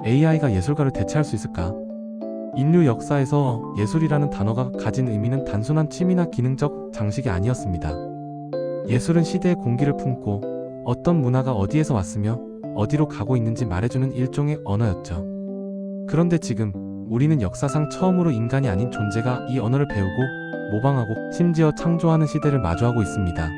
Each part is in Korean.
AI가 예술가를 대체할 수 있을까? 인류 역사에서 예술이라는 단어가 가진 의미는 단순한 취미나 기능적 장식이 아니었습니다. 예술은 시대의 공기를 품고 어떤 문화가 어디에서 왔으며 어디로 가고 있는지 말해주는 일종의 언어였죠. 그런데 지금 우리는 역사상 처음으로 인간이 아닌 존재가 이 언어를 배우고 모방하고 심지어 창조하는 시대를 마주하고 있습니다.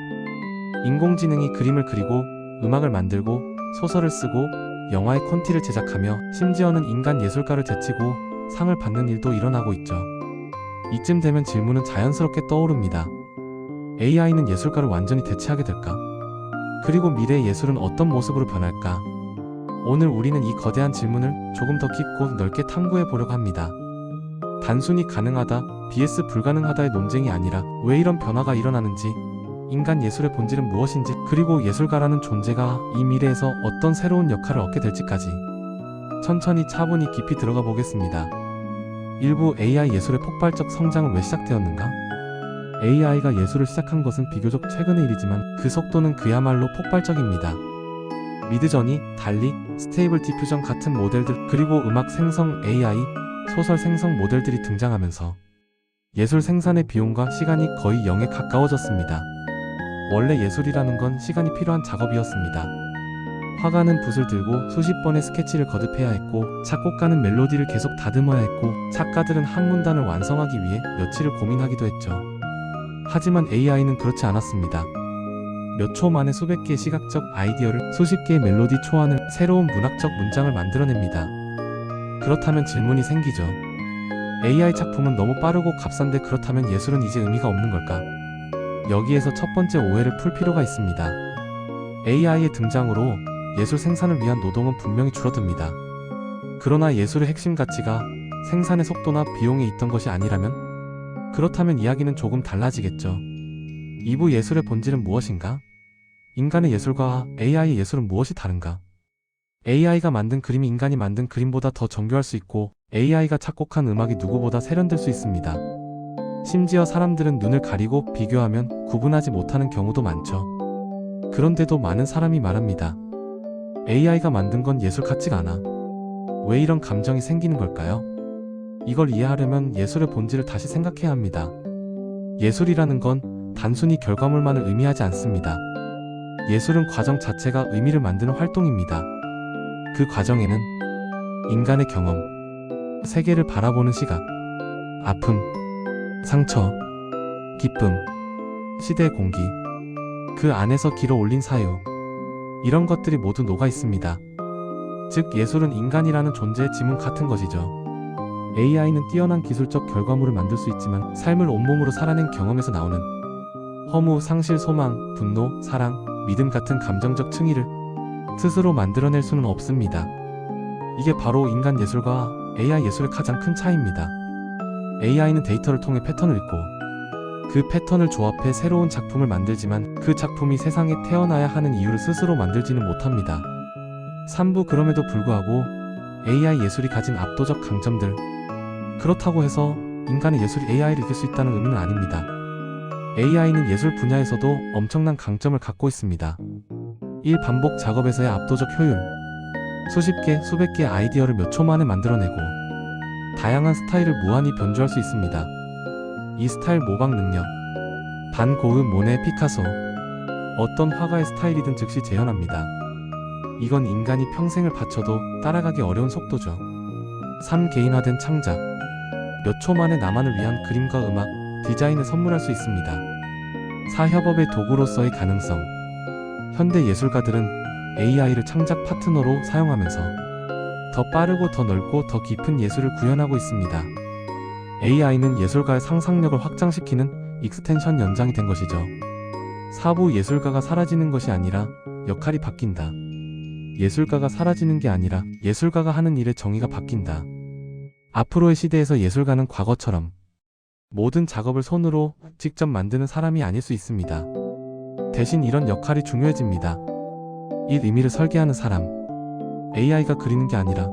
인공지능이 그림을 그리고 음악을 만들고 소설을 쓰고 영화의 콘티를 제작하며 심지어는 인간 예술가를 제치고 상을 받는 일도 일어나고 있죠. 이쯤 되면 질문은 자연스럽게 떠오릅니다. AI는 예술가를 완전히 대체하게 될까? 그리고 미래의 예술은 어떤 모습으로 변할까? 오늘 우리는 이 거대한 질문을 조금 더 깊고 넓게 탐구해 보려고 합니다. 단순히 가능하다, vs 불가능하다의 논쟁이 아니라 왜 이런 변화가 일어나는지, 인간 예술의 본질은 무엇인지, 그리고 예술가라는 존재가 이 미래에서 어떤 새로운 역할을 얻게 될지까지 천천히 차분히 깊이 들어가 보겠습니다. 일부 AI 예술의 폭발적 성장은 왜 시작되었는가? AI가 예술을 시작한 것은 비교적 최근의 일이지만 그 속도는 그야말로 폭발적입니다. 미드저니, 달리, 스테이블 디퓨전 같은 모델들, 그리고 음악 생성 AI, 소설 생성 모델들이 등장하면서 예술 생산의 비용과 시간이 거의 0에 가까워졌습니다. 원래 예술이라는 건 시간이 필요한 작업이었습니다. 화가는 붓을 들고 수십 번의 스케치를 거듭해야 했고, 작곡가는 멜로디를 계속 다듬어야 했고, 작가들은 한 문단을 완성하기 위해 며칠을 고민하기도 했죠. 하지만 AI는 그렇지 않았습니다. 몇 초 만에 수백 개의 시각적 아이디어를, 수십 개의 멜로디 초안을, 새로운 문학적 문장을 만들어냅니다. 그렇다면 질문이 생기죠. AI 작품은 너무 빠르고 값싼데 그렇다면 예술은 이제 의미가 없는 걸까? 여기에서 첫 번째 오해를 풀 필요가 있습니다. AI의 등장으로 예술 생산을 위한 노동은 분명히 줄어듭니다. 그러나 예술의 핵심 가치가 생산의 속도나 비용에 있던 것이 아니라면? 그렇다면 이야기는 조금 달라지겠죠. 2부 예술의 본질은 무엇인가? 인간의 예술과 AI의 예술은 무엇이 다른가? AI가 만든 그림이 인간이 만든 그림보다 더 정교할 수 있고, AI가 작곡한 음악이 누구보다 세련될 수 있습니다. 심지어 사람들은 눈을 가리고 비교하면 구분하지 못하는 경우도 많죠. 그런데도 많은 사람이 말합니다. AI가 만든 건 예술 같지가 않아. 왜 이런 감정이 생기는 걸까요? 이걸 이해하려면 예술의 본질을 다시 생각해야 합니다. 예술이라는 건 단순히 결과물만을 의미하지 않습니다. 예술은 과정 자체가 의미를 만드는 활동입니다. 그 과정에는 인간의 경험, 세계를 바라보는 시각, 아픔, 상처, 기쁨, 시대의 공기, 그 안에서 길어 올린 사유, 이런 것들이 모두 녹아 있습니다. 즉 예술은 인간이라는 존재의 지문 같은 것이죠. AI는 뛰어난 기술적 결과물을 만들 수 있지만 삶을 온몸으로 살아낸 경험에서 나오는 허무, 상실, 소망, 분노, 사랑, 믿음 같은 감정적 층위를 스스로 만들어낼 수는 없습니다. 이게 바로 인간 예술과 AI 예술의 가장 큰 차이입니다. AI는 데이터를 통해 패턴을 읽고 그 패턴을 조합해 새로운 작품을 만들지만 그 작품이 세상에 태어나야 하는 이유를 스스로 만들지는 못합니다. 3부 그럼에도 불구하고 AI 예술이 가진 압도적 강점들, 그렇다고 해서 인간의 예술이 AI를 이길 수 있다는 의미는 아닙니다. AI는 예술 분야에서도 엄청난 강점을 갖고 있습니다. 1. 반복 작업에서의 압도적 효율. 수십 개, 수백 개의 아이디어를 몇 초 만에 만들어내고 다양한 스타일을 무한히 변주할 수 있습니다. 이 스타일 모방 능력. 반 고흐, 모네, 피카소. 어떤 화가의 스타일이든 즉시 재현합니다. 이건 인간이 평생을 바쳐도 따라가기 어려운 속도죠. 3. 개인화된 창작. 몇 초 만에 나만을 위한 그림과 음악, 디자인을 선물할 수 있습니다. 4. 협업의 도구로서의 가능성. 현대 예술가들은 AI를 창작 파트너로 사용하면서 더 빠르고 더 넓고 더 깊은 예술을 구현하고 있습니다. AI는 예술가의 상상력을 확장시키는 익스텐션 연장이 된 것이죠. 4부 예술가가 사라지는 것이 아니라 역할이 바뀐다. 예술가가 사라지는 게 아니라 예술가가 하는 일의 정의가 바뀐다. 앞으로의 시대에서 예술가는 과거처럼 모든 작업을 손으로 직접 만드는 사람이 아닐 수 있습니다. 대신 이런 역할이 중요해집니다. 이 의미를 설계하는 사람, AI가 그리는 게 아니라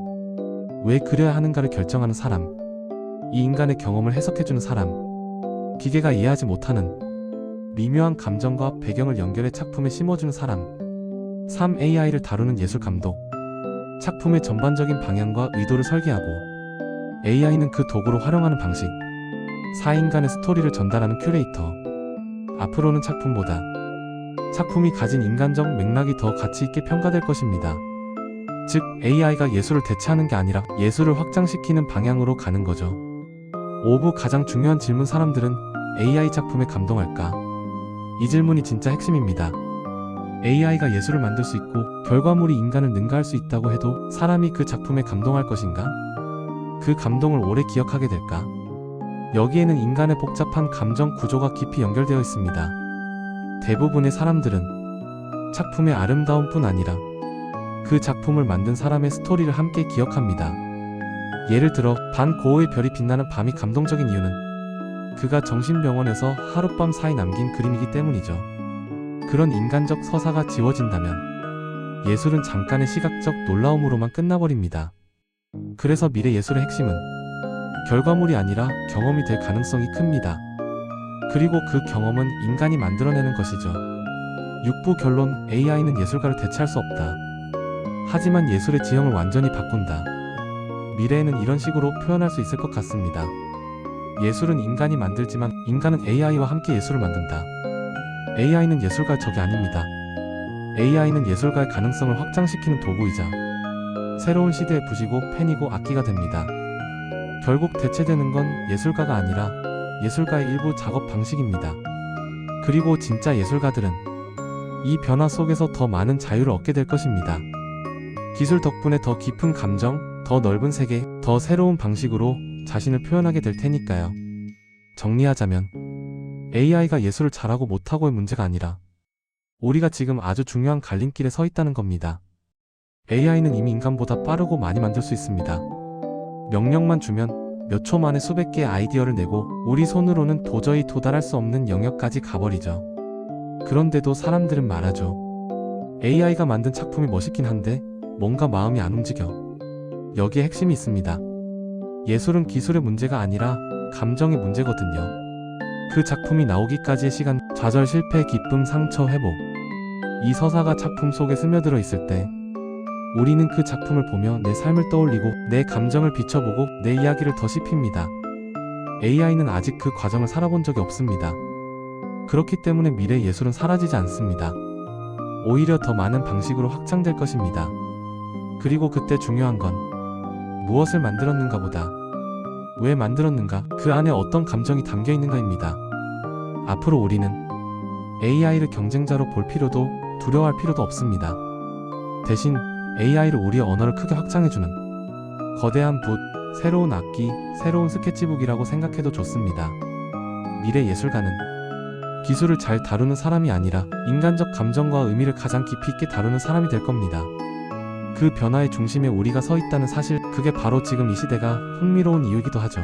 왜 그려야 하는가를 결정하는 사람, 이 인간의 경험을 해석해주는 사람, 기계가 이해하지 못하는 미묘한 감정과 배경을 연결해 작품에 심어주는 사람. 3. AI를 다루는 예술 감독. 작품의 전반적인 방향과 의도를 설계하고 AI는 그 도구로 활용하는 방식, 사인간의 스토리를 전달하는 큐레이터. 앞으로는 작품이 가진 인간적 맥락이 더 가치 있게 평가될 것입니다. 즉, AI가 예술을 대체하는 게 아니라 예술을 확장시키는 방향으로 가는 거죠. 5부 가장 중요한 질문: 사람들은 AI 작품에 감동할까? 이 질문이 진짜 핵심입니다. AI가 예술을 만들 수 있고 결과물이 인간을 능가할 수 있다고 해도 사람이 그 작품에 감동할 것인가? 그 감동을 오래 기억하게 될까? 여기에는 인간의 복잡한 감정 구조가 깊이 연결되어 있습니다. 대부분의 사람들은 작품의 아름다움뿐 아니라 그 작품을 만든 사람의 스토리를 함께 기억합니다. 예를 들어 반 고흐의 별이 빛나는 밤이 감동적인 이유는 그가 정신병원에서 하룻밤 사이 남긴 그림이기 때문이죠. 그런 인간적 서사가 지워진다면 예술은 잠깐의 시각적 놀라움으로만 끝나버립니다. 그래서 미래 예술의 핵심은 결과물이 아니라 경험이 될 가능성이 큽니다. 그리고 그 경험은 인간이 만들어내는 것이죠. 6부 결론: AI는 예술가를 대체할 수 없다. 하지만 예술의 지형을 완전히 바꾼다. 미래에는 이런 식으로 표현할 수 있을 것 같습니다. 예술은 인간이 만들지만 인간은 AI와 함께 예술을 만든다. AI는 예술가의 적이 아닙니다. AI는 예술가의 가능성을 확장시키는 도구이자 새로운 시대의 부시고 펜이고 악기가 됩니다. 결국 대체되는 건 예술가가 아니라 예술가의 일부 작업 방식입니다. 그리고 진짜 예술가들은 이 변화 속에서 더 많은 자유를 얻게 될 것입니다. 기술 덕분에 더 깊은 감정, 더 넓은 세계, 더 새로운 방식으로 자신을 표현하게 될 테니까요. 정리하자면 AI가 예술을 잘하고 못하고의 문제가 아니라 우리가 지금 아주 중요한 갈림길에 서 있다는 겁니다. AI는 이미 인간보다 빠르고 많이 만들 수 있습니다. 명령만 주면 몇 초 만에 수백 개의 아이디어를 내고 우리 손으로는 도저히 도달할 수 없는 영역까지 가버리죠. 그런데도 사람들은 말하죠. AI가 만든 작품이 멋있긴 한데 뭔가 마음이 안 움직여. 여기에 핵심이 있습니다. 예술은 기술의 문제가 아니라 감정의 문제거든요. 그 작품이 나오기까지의 시간, 좌절, 실패, 기쁨, 상처, 회복. 이 서사가 작품 속에 스며들어 있을 때 우리는 그 작품을 보며 내 삶을 떠올리고 내 감정을 비춰보고 내 이야기를 더 씹힙니다. AI는 아직 그 과정을 살아본 적이 없습니다. 그렇기 때문에 미래 예술은 사라지지 않습니다. 오히려 더 많은 방식으로 확장될 것입니다. 그리고 그때 중요한 건 무엇을 만들었는가 보다 왜 만들었는가, 그 안에 어떤 감정이 담겨 있는가입니다. 앞으로 우리는 AI를 경쟁자로 볼 필요도 두려워할 필요도 없습니다. 대신 AI를 우리의 언어를 크게 확장해주는 거대한 붓, 새로운 악기, 새로운 스케치북이라고 생각해도 좋습니다. 미래 예술가는 기술을 잘 다루는 사람이 아니라 인간적 감정과 의미를 가장 깊이 있게 다루는 사람이 될 겁니다. 그 변화의 중심에 우리가 서 있다는 사실, 그게 바로 지금 이 시대가 흥미로운 이유이기도 하죠.